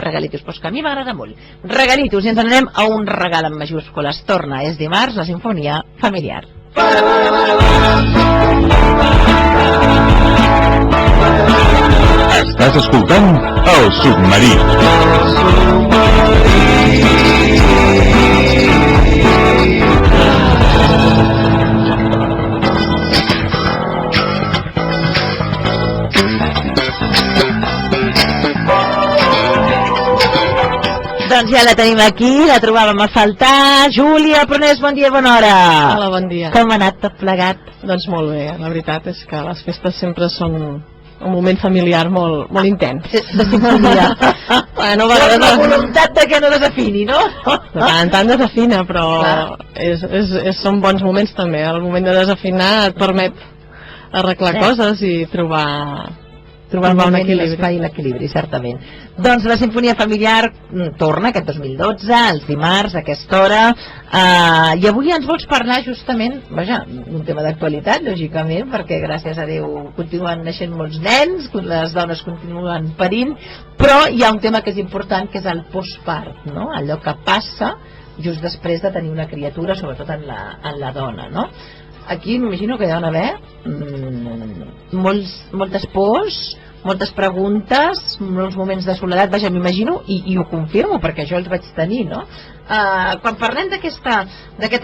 regalitos, pues que a mi m'agrada molt. Regalitos, i ens anem a un regal en majúscules. Torna, és dimarts, la Sinfonia Familiar. Estàs escoltant El Submarí. Doncs ja la tenim aquí, la trobàvem a faltar. Júlia Prunés, bon dia, bona hora. Hola, bon dia. Com ha anat tot plegat? Doncs molt bé, la veritat és que les festes sempre són un moment familiar molt intens. De sinfonia. Bueno, la voluntat de que no desafini, no? De tant en tant desafina, però són bons moments també. El moment de desafinar et permet arreglar coses i trobar un equilibri. L'espai i l'equilibri, certament. Doncs la Sinfonia Familiar torna aquest 2012, els dimarts, a aquesta hora, i avui ens vols parlar justament, vaja, un tema d'actualitat, lògicament, perquè gràcies a Déu continuen naixent molts nens, les dones continuen parint, però hi ha un tema que és important, que és el postpart, no? Allò que passa just després de tenir una criatura, sobretot en la dona, no? Aquí m'imagino que hi ha d'haver moltes pors, moltes preguntes, molts moments de soledat, vaja, m'imagino, i ho confirmo, perquè jo els vaig tenir, no? Quan parlem d'aquest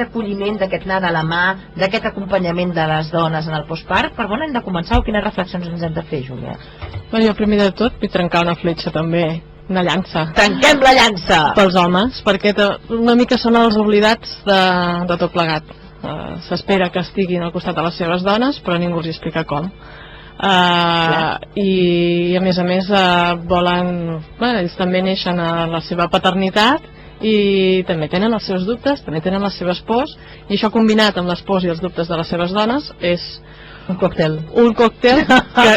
acolliment, d'aquest anar de la mà, d'aquest acompanyament de les dones en el postpart, per on hem de començar o quines reflexions ens hem de fer, Júlia? Bueno, jo primer de tot vull trencar una fletxa també, una llança. Trenquem la llança! Pels homes, perquè una mica són els oblidats de tot plegat. S'espera que estiguin al costat de les seves dones, però ningú els explica com. I a més volen, ells també neixen a la seva paternitat i també tenen els seus dubtes, també tenen les seves pors, i això combinat amb les pors i els dubtes de les seves dones és un còctel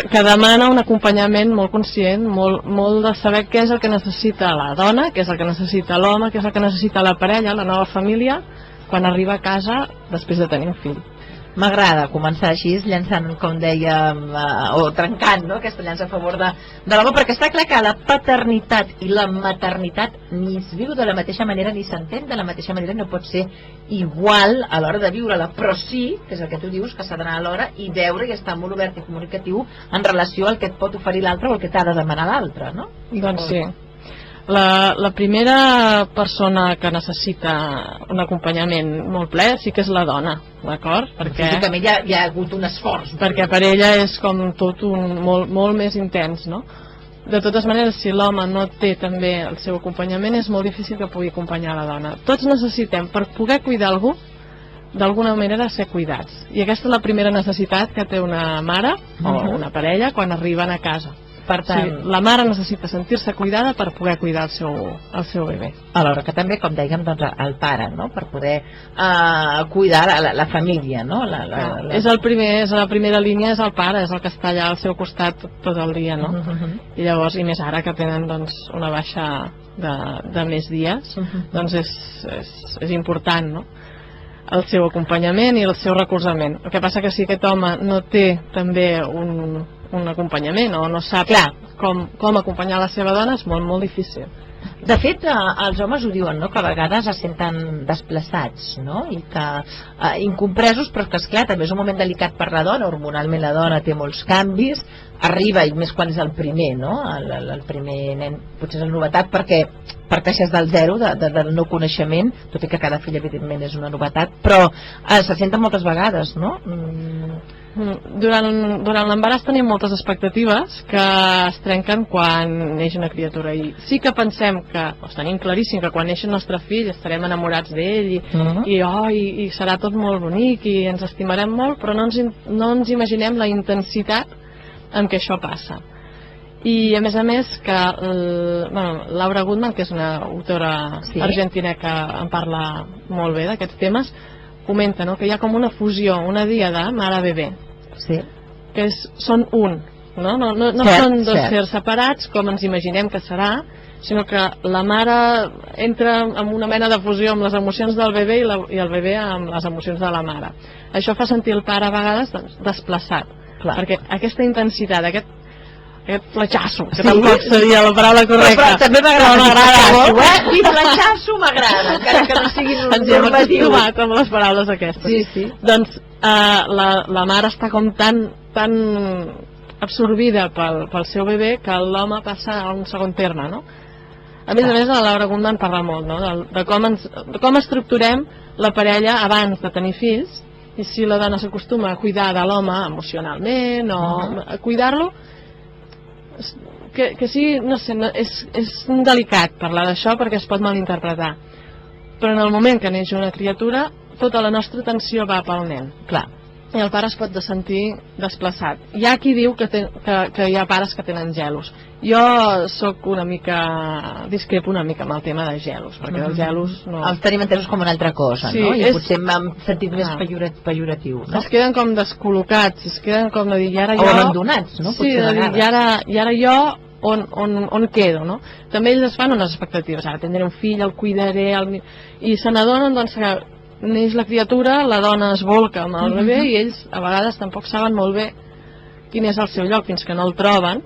que demana un acompanyament molt conscient, molt de saber què és el que necessita la dona, què és el que necessita l'home, què és el que necessita la parella, la nova família, quan arriba a casa després de tenir un fill. M'agrada començar així, llançant, com dèiem, o trencant, no?, aquesta llança a favor de l'home, perquè està clar que la paternitat i la maternitat ni es viu de la mateixa manera ni s'entén de la mateixa manera, no pot ser igual a l'hora de viure-la, però sí, que és el que tu dius, que s'ha d'anar a l'hora i veure i estar molt obert i comunicatiu en relació al que et pot oferir l'altre o el que t'ha de demanar l'altre, no? Doncs sí. La primera persona que necessita un acompanyament molt ple sí que és la dona, d'acord? Perquè físicament hi ha hagut un esforç. Perquè per ella és com tot molt més intens, no? De totes maneres, si l'home no té també el seu acompanyament, és molt difícil que pugui acompanyar la dona. Tots necessitem, per poder cuidar algú, d'alguna manera ser cuidats. I aquesta és la primera necessitat que té una mare o una parella quan arriben a casa. Per tant, la mare necessita sentir-se cuidada per poder cuidar el seu bebè. Alhora que també, com dèiem, doncs, el pare, no?, per poder cuidar la família, no? És la primera línia, és el pare, és el que està allà al seu costat tot el dia, no? I llavors, i més ara que tenen doncs una baixa de més dies, doncs és important, no?, el seu acompanyament i el seu recolzament. El que passa que si aquest home no té també un acompanyament o no sap com acompanyar la seva dona, és molt difícil. De fet, els homes ho diuen, no?, que a vegades es senten desplaçats, no?, i que incompresos, però que esclar, també és un moment delicat per la dona, hormonalment la dona té molts canvis, arriba, i més quan és el primer, no?, el primer nen, potser és la novetat perquè parteixes del zero, del no coneixement, tot i que cada fill evidentment és una novetat, però se senten moltes vegades, no? Durant l'embaràs tenim moltes expectatives que es trenquen quan neix una criatura, i sí que pensem que, tenim claríssim que quan neix el nostre fill estarem enamorats d'ell i serà tot molt bonic i ens estimarem molt, però no ens imaginem la intensitat amb què això passa. I a més que Laura Goodman, que és una autora argentina que en parla molt bé d'aquests temes, comenta, no?, que hi ha com una fusió, una diada mare-bebè, que són un, no són dos sers separats com ens imaginem que serà, sinó que la mare entra en una mena de fusió amb les emocions del bebè i el bebè amb les emocions de la mare. Això fa sentir el pare a vegades desplaçat, perquè aquesta intensitat, aquest fletxasso, que tampoc seria la paraula correcta. Però també m'agrada molt. I fletxasso m'agrada, encara que no siguin un ens hem normatiu. acostumat amb les paraules aquestes. Sí. Doncs la mare està com tan absorbida pel seu bebè que l'home passa a un segon terme, no? A més, la Laura Gundman parla molt, no? De com estructurem la parella abans de tenir fills, i si la dona s'acostuma a cuidar de l'home emocionalment o a cuidar-lo, que sí, no sé, és delicat parlar d'això perquè es pot malinterpretar, però en el moment que neix una criatura tota la nostra atenció va pel nen. Clar. I el pare es pot sentir desplaçat. Hi ha qui diu que hi ha pares que tenen gelos. Jo sóc una mica, discrepo una mica amb el tema de gelos, perquè els gelos no... Els tenim entesos com una altra cosa, sí, no? I potser m'han sentit més pejoratiu, no? Es queden com descol·locats, es queden com de dir, i ara jo... O abandonats, no? Sí, de dir, i ara jo on quedo, no? També ells es fan unes expectatives, ara tindré un fill, el cuidaré, i se n'adonen, doncs, que neix la criatura, la dona es volca amb el bebè i ells a vegades tampoc saben molt bé quin és el seu lloc fins que no el troben.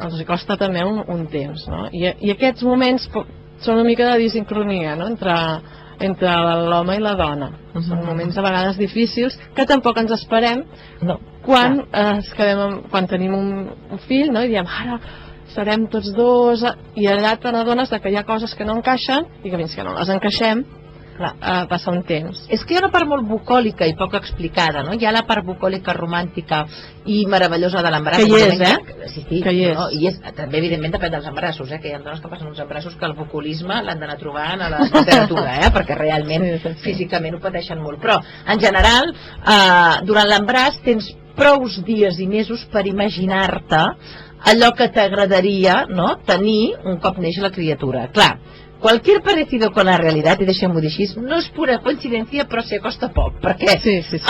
Els costa també un temps, no? I aquests moments són una mica de disincronia, no? entre l'home i la dona. Són moments a vegades difícils que tampoc ens esperem quan tenim un fill, no? I diem, ara serem tots dos, i allà te n'adones que hi ha coses que no encaixen i que fins que no les encaixem passa un temps. És que hi ha una part molt bucòlica i poc explicada, no? Hi ha la part bucòlica romàntica i meravellosa de l'embaràs. Que hi és, Sí, que hi és. No? I també, evidentment, depèn dels embarassos, que hi ha dones que passen uns embarassos que el bucolisme l'han d'anar trobant a la temperatura, perquè realment físicament ho pateixen molt. Però, en general, durant l'embaràs tens prous dies i mesos per imaginar-te allò que t'agradaria, no?, tenir un cop neix la criatura. Clar, cualquier parecido con la realidad, i deixem-ho dir així, no és pura coincidència, però s'hi acosta poc, perquè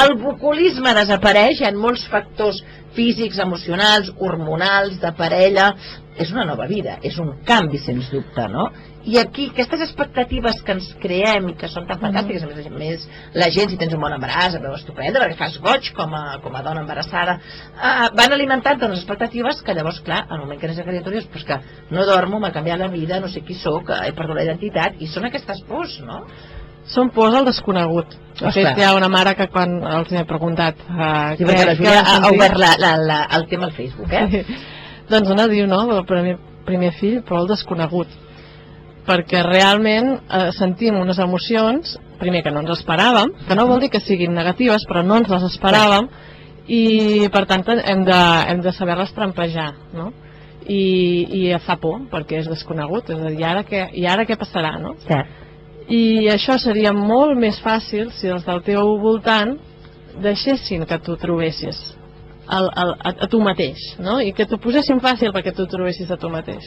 el bucolisme desapareix, hi ha molts factors físics, emocionals, hormonals, de parella, és una nova vida, és un canvi, sens dubte, no? I aquí, aquestes expectatives que ens creem i que són tan fantàstiques, a més la gent, si tens un bon embaràs, et veu estupenda, perquè fas goig com a dona embarassada, van alimentant unes expectatives que llavors, clar, al moment que neix la criatura dius, pues que no dormo, m'ha canviat la vida, no sé qui sóc, he perdut la identitat, i són aquestes pors, no? Són pors al desconegut. De fet, hi ha una mare que quan els he preguntat perquè la Júlia ha obert el tema al Facebook, doncs una diu, no, el primer fill, però el desconegut, perquè realment sentim unes emocions, primer que no ens esperàvem, que no vol dir que siguin negatives, però no ens les esperàvem, i per tant hem de saber-les trampejar, no? I fa por, perquè és desconegut, és a dir, i ara què passarà, no? I això seria molt més fàcil si els del teu voltant deixessin que tu trobessis a tu mateix, no? I que t'ho posessin fàcil perquè tu trobessis a tu mateix.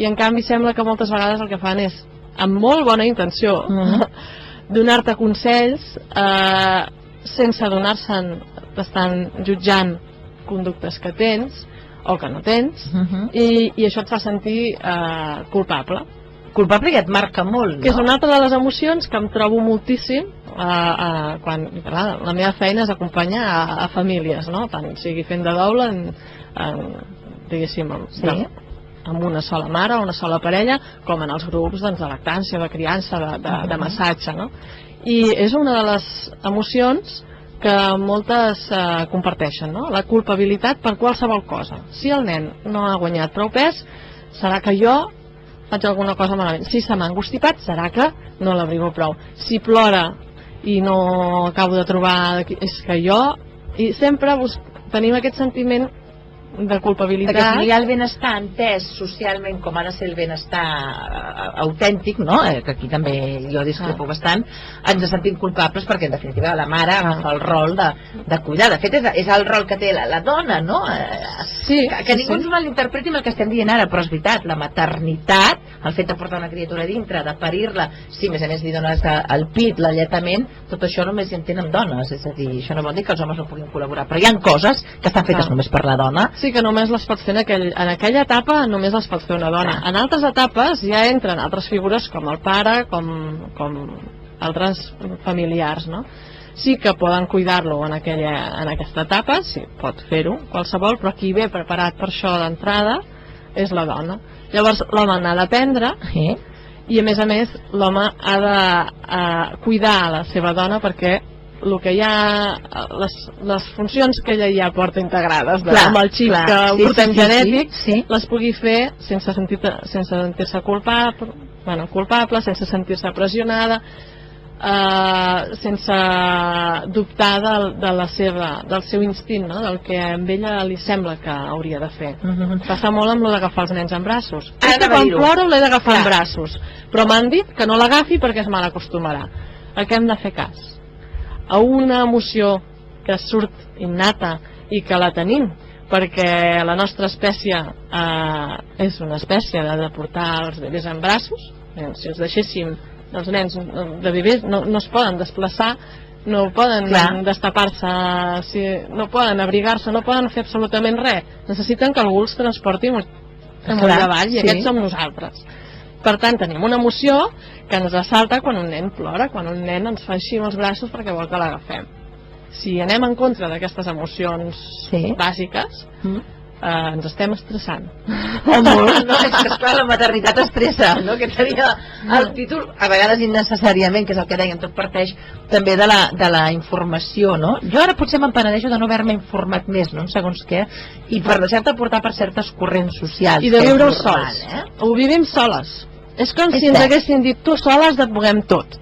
I en canvi sembla que moltes vegades el que fan és, amb molt bona intenció, donar-te consells sense adonar-se'n que estan jutjant conductes que tens o que no tens, i això et fa sentir culpable. Culpable i et marca molt, no? Que és una altra de les emocions que em trobo moltíssim quan la meva feina és acompanyar a famílies, no? Tant sigui fent de doble diguéssim amb una sola mare o una sola parella, com en els grups de lactància, de criança, de massatge, no? I és una de les emocions que moltes comparteixen, no? La culpabilitat per qualsevol cosa. Si el nen no ha guanyat prou pes, serà que jo faig alguna cosa malament. Si se m'ha angustipat, serà que no l'abrigo prou. Si plora i no acabo de trobar, és que jo... I sempre tenim aquest sentiment de culpabilitat. Perquè si hi ha el benestar entès socialment com ha de ser el benestar autèntic, no? Que aquí també jo discrepo bastant, ens sentim culpables perquè en definitiva la mare agafa el rol de cuidar. De fet és el rol que té la dona, no? Que ningú ens malinterpreti amb el que estem dient ara, però és veritat, la maternitat, el fet de portar una criatura dintre, de parir-la, sí, a més a més li dones el pit, l'alletament, tot això només hi entenen dones, és a dir, això no vol dir que els homes no puguin col·laborar, però hi ha coses que estan fetes només per la dona. Sí, que només les pots fer en aquella etapa, només les pots fer una dona. En altres etapes ja entren altres figures com el pare, com altres familiars, no? sí que poden cuidar-lo en aquesta etapa, sí, pot fer-ho qualsevol, però qui ve preparat per això d'entrada és la dona. Llavors l'home n'ha d'aprendre, i a més l'home ha de cuidar la seva dona, perquè el que hi ha, les funcions que ella ja porta integrades amb el xip que portem genètic, les pugui fer sense sentir-se culpable, sense sentir-se pressionada, sense dubtar del seu instint, del que a ella li sembla que hauria de fer. Passa molt amb d'agafar els nens en braços. És que quan ploro l'he d'agafar en braços, però m'han dit que no l'agafi perquè es mal acostumarà. A què hem de fer cas? A una emoció que surt innata i que la tenim, perquè la nostra espècie és una espècie de portar els bebès en braços. Si els deixéssim, els nens de bebès no es poden desplaçar, no poden destapar-se, no poden abrigar-se, no poden fer absolutament res. Necessiten que algú els transporti amunt i avall, i aquests som nosaltres. Per tant, tenim una emoció que ens assalta quan un nen plora, quan un nen ens fa així amb els braços perquè vol que l'agafem. Si anem en contra d'aquestes emocions bàsiques, ens estem estressant. Molt, no? És que esclar, la maternitat estressa, no? Que seria el títol, a vegades innecessàriament, que és el que dèiem, tot parteix també de la informació, no? Jo ara potser me'n penedeixo de no haver-me informat més, no? Segons què, i per deixar-te portar per certes corrents socials. I de viure-ho sols. Ho vivim soles. És com si ens haguessin dit, tu sola has de poder tot.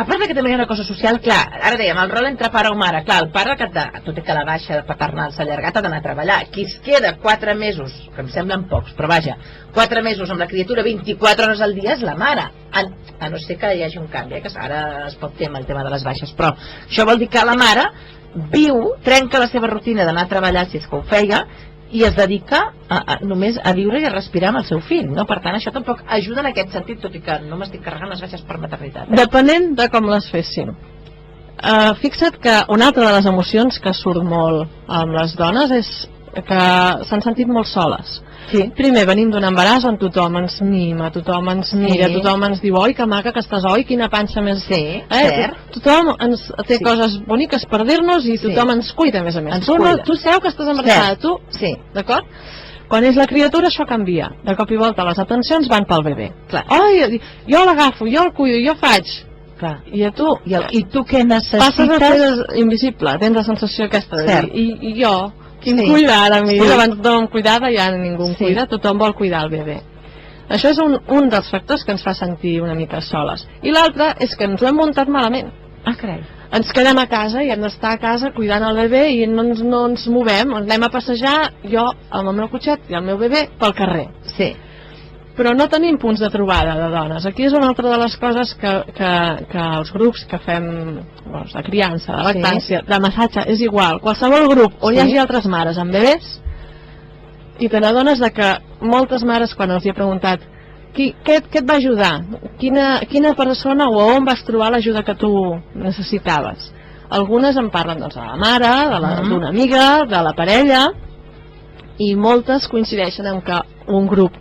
A part que també hi ha una cosa social, clar, ara dèiem, el rol entre pare o mare, clar, el pare, tot i que la baixa paternal s'ha allargat, ha d'anar a treballar. Qui es queda 4 mesos, que em semblen pocs, però vaja, 4 mesos amb la criatura 24 hores al dia és la mare, a no ser que hi hagi un canvi, que ara es pot fer amb el tema de les baixes, però això vol dir que la mare trenca la seva rutina d'anar a treballar, si és que ho feia, i es dedica només a viure i a respirar amb el seu fill, no? Per tant, això tampoc ajuda en aquest sentit, tot i que no m'estic carregant les baixes per maternitat. Depenent de com les féssim. Fixa't que una altra de les emocions que surt molt amb les dones és que s'han sentit molt soles. Primer, venim d'un embaràs on tothom ens mima, tothom ens mira, tothom ens diu, oi, que maca que estàs, oi, quina panxa més... Tothom té coses boniques per dir-nos i tothom ens cuida, a més a més. Tu seu que estàs embarassada, tu... D'acord? Quan és la criatura això canvia. De cop i volta les atencions van pel bebè. Oi, jo l'agafo, jo el cuido, jo faig. I a tu... I tu què necessites? Passes a ser invisible, tens la sensació aquesta de dir, i jo... Qui em cuida ara a mi? Abans no em cuidava, ja ningú em cuida, tothom vol cuidar el bebè. Això és un dels factors que ens fa sentir una mica soles. I l'altre és que ens ho hem muntat malament. Carai. Ens quedem a casa i hem d'estar a casa cuidant el bebè i no ens movem, anem a passejar, jo amb el meu cotxet i el meu bebè pel carrer. Però no tenim punts de trobada de dones. Aquí és una altra de les coses que els grups que fem de criança, de lactància, de massatge, és igual. Qualsevol grup on hi hagi altres mares amb bebès, i te n'adones que moltes mares, quan els hi he preguntat què et va ajudar, quina persona o on vas trobar l'ajuda que tu necessitaves, algunes em parlen de la mare, d'una amiga, de la parella, i moltes coincideixen en que un grup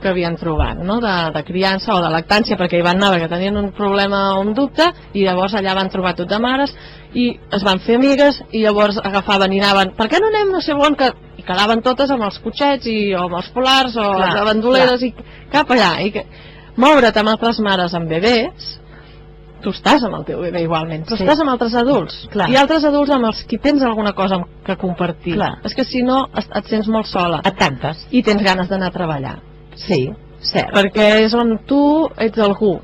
que havien trobat, de criança o de lactància, perquè hi van anar perquè tenien un problema o un dubte, i llavors allà van trobar tot de mares i es van fer amigues i llavors agafaven i anaven, per què no anem no sé on, i quedaven totes amb els cotxets o amb els polars o les bandoleres i cap allà, i moure't amb altres mares amb bebès, tu estàs amb el teu bebè igualment, tu estàs amb altres adults, i altres adults amb els qui tens alguna cosa que compartir. És que si no et sents molt sola, et tanques i tens ganes d'anar a treballar. Cert. Perquè és on tu ets algú,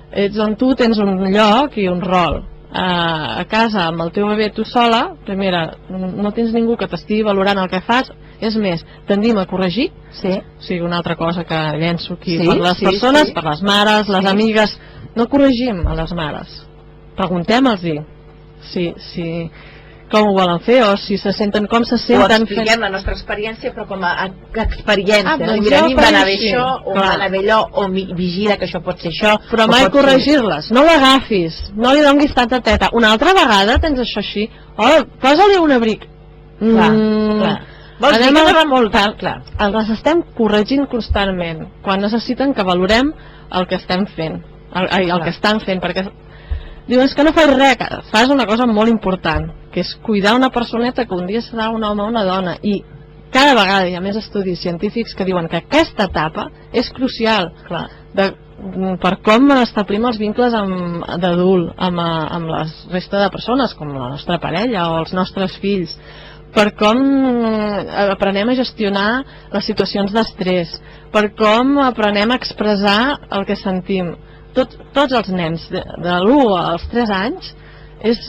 ets on tu tens un lloc i un rol. A casa amb el teu bebè tu sola, primera, no tens ningú que t'estigui valorant el que fas, és més, tendim a corregir, o sigui, una altra cosa que llenço aquí per les persones, per les mares, les amigues. No corregim a les mares, preguntem-los com ho volen fer o si se senten, com se senten. O expliquem la nostra experiència, però com a experiència. Mira, a mi em va anar bé això, o em va anar bé allò, o vigila que això pot ser això. Però mai corregir-les, no l'agafis, no li donis tanta teta. Una altra vegada tens això així, posa-li un abric. Vols dir que no va molt tard? Les estem corregint constantment, quan necessiten que valorem el que estem fent. El que estan fent, perquè Diu, és que no faig res, que fas una cosa molt important, que és cuidar una personeta que un dia serà un home o una dona, i cada vegada hi ha més estudis científics que diuen que aquesta etapa és crucial. Clar. Per com establim els vincles d'adult amb la resta de persones, com la nostra parella o els nostres fills, per com aprenem a gestionar les situacions d'estrès, per com aprenem a expressar el que sentim. Tots els nens de l'1 als 3 anys és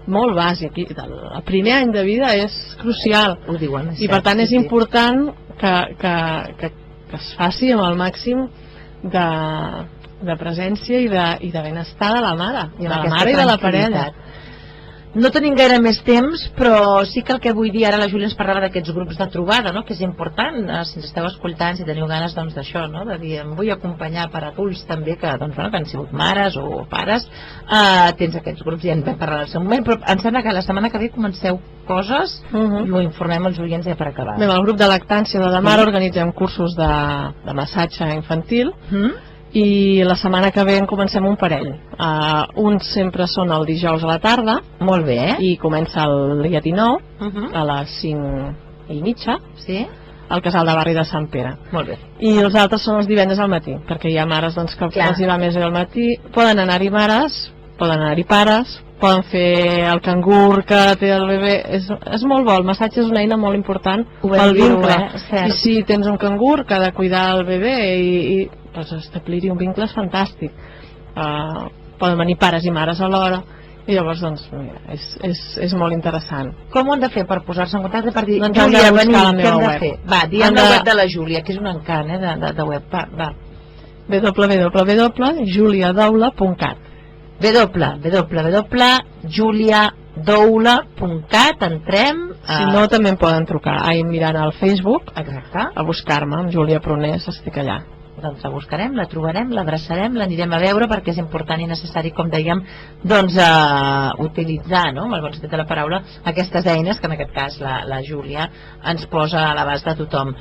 molt bàsic, el primer any de vida és crucial. Ho diuen, i per tant és important que es faci amb el màxim de presència i de benestar de la mare, de la mare i de la parella. No tenim gaire més temps, però sí que el que vull dir, ara la Júlia ens parlava d'aquests grups de trobada, no? Que és important, si ens esteu escoltant, si teniu ganes d'això, no? De dir, em vull acompanyar per adults també, que han sigut mares o pares, tens aquests grups, ja en vam parlar al seu moment, però em sembla que la setmana que ve comenceu coses i ho informem als oients ja per acabar. Bé, el grup de lactància de la mare organitzem cursos de massatge infantil, i la setmana que ve en comencem un parell. Uns sempre són el dijous a la tarda. Molt bé. I comença el dia 19 a les 5:30. Sí. Al casal de barri de Sant Pere. Molt bé. I els altres són els divendres al matí, perquè hi ha mares que els hi va més bé al matí. Poden anar-hi mares, poden anar-hi pares, poden fer el cangur que té el bebè. És molt bo, el massatge és una eina molt important pel vincle. I si tens un cangur que ha de cuidar el bebè i establir-hi un vincle és fantàstic. Poden venir pares i mares alhora, i llavors doncs mira, és molt interessant. Com ho han de fer per posar-se en contacte, per dir, doncs Júlia, veniu, què hem de fer? Va, diguem la web de la Júlia, que és un encant de web. Va. www.juliadaula.cat www.juliadaula.cat. Entrem. Si no, també em poden trucar mirant al Facebook. Exacte. A buscar-me, amb Júlia Prunés, estic allà. Doncs la buscarem, la trobarem, l'abraçarem, l'anirem a veure, perquè és important i necessari, com dèiem, doncs utilitzar, no?, amb el bon sentit de la paraula, aquestes eines que en aquest cas la Júlia ens posa a l'abast de tothom.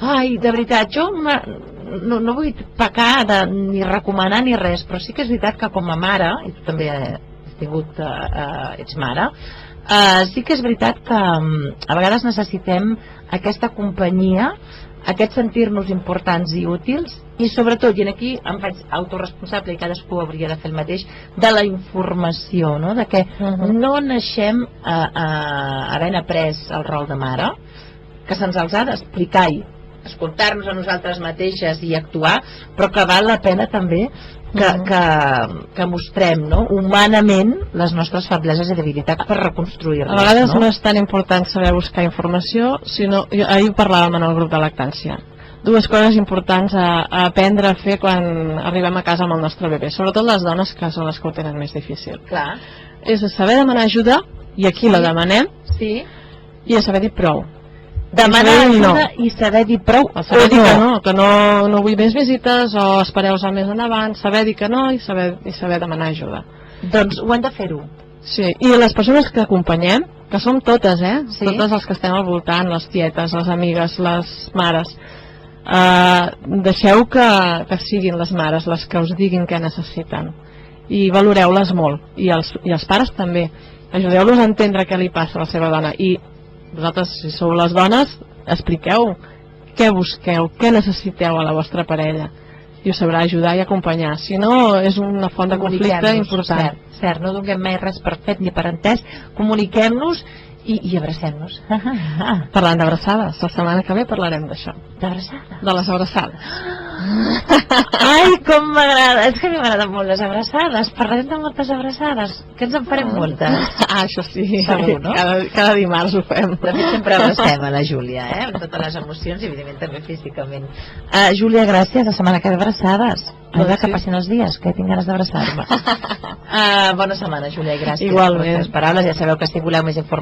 Ai, de veritat, jo no vull pecar ni recomanar ni res, però sí que és veritat que com a mare, i tu també ets mare, sí que és veritat que a vegades necessitem aquesta companyia, aquest sentir-nos importants i útils, i sobretot, i aquí em faig autoresponsable i cadascú hauria de fer el mateix, de la informació, no?, de que no naixem havent après el rol de mare, que se'ns els ha d'explicar i escoltar-nos a nosaltres mateixes i actuar, però que val la pena també que mostrem, no?, humanament les nostres febleses i debilitats per reconstruir-les. A vegades no és tan important saber buscar informació, sinó, ahir parlàvem en el grup de lactància, dues coses importants a aprendre a fer quan arribem a casa amb el nostre bebè, sobretot les dones, que són les que ho tenen més difícil. Clar. És saber demanar ajuda, i aquí la demanem, i a saber dir prou. Demanar ajuda i saber dir prou. Saber dir que no vull més visites, o espereu-se més endavant, saber dir que no i saber demanar ajuda. Doncs ho hem de fer-ho. Sí, i les persones que acompanyem, que som totes, totes els que estem al voltant, les tietes, les amigues, les mares, deixeu que siguin les mares les que us diguin què necessiten, i valoreu-les molt, i els pares també. Ajudeu-los a entendre què li passa a la seva dona, i vosaltres, si sou les dones, expliqueu què busqueu, què necessiteu a la vostra parella, i us sabrà ajudar i acompanyar. Si no, és una font de conflicte important. Cert, no donem mai res per fet ni per entès, comuniquem-nos i abracem-nos. Parlant d'abraçades, la setmana que ve parlarem d'això. D'abraçades? De les abraçades. Ai, com m'agrada, és que a mi m'agraden molt les abraçades. Parlarem de moltes abraçades, que ens en farem moltes. Això sí, segur, no? Cada dimarts ho fem. De fet sempre abracem a la Júlia, amb totes les emocions i evidentment també físicament. Júlia, gràcies, la setmana que ve abraçades. Que passin els dies, que tinc ganes d'abraçar-me. Bona setmana, Júlia, i gràcies per les teves paraules. Ja sabeu que si voleu més informació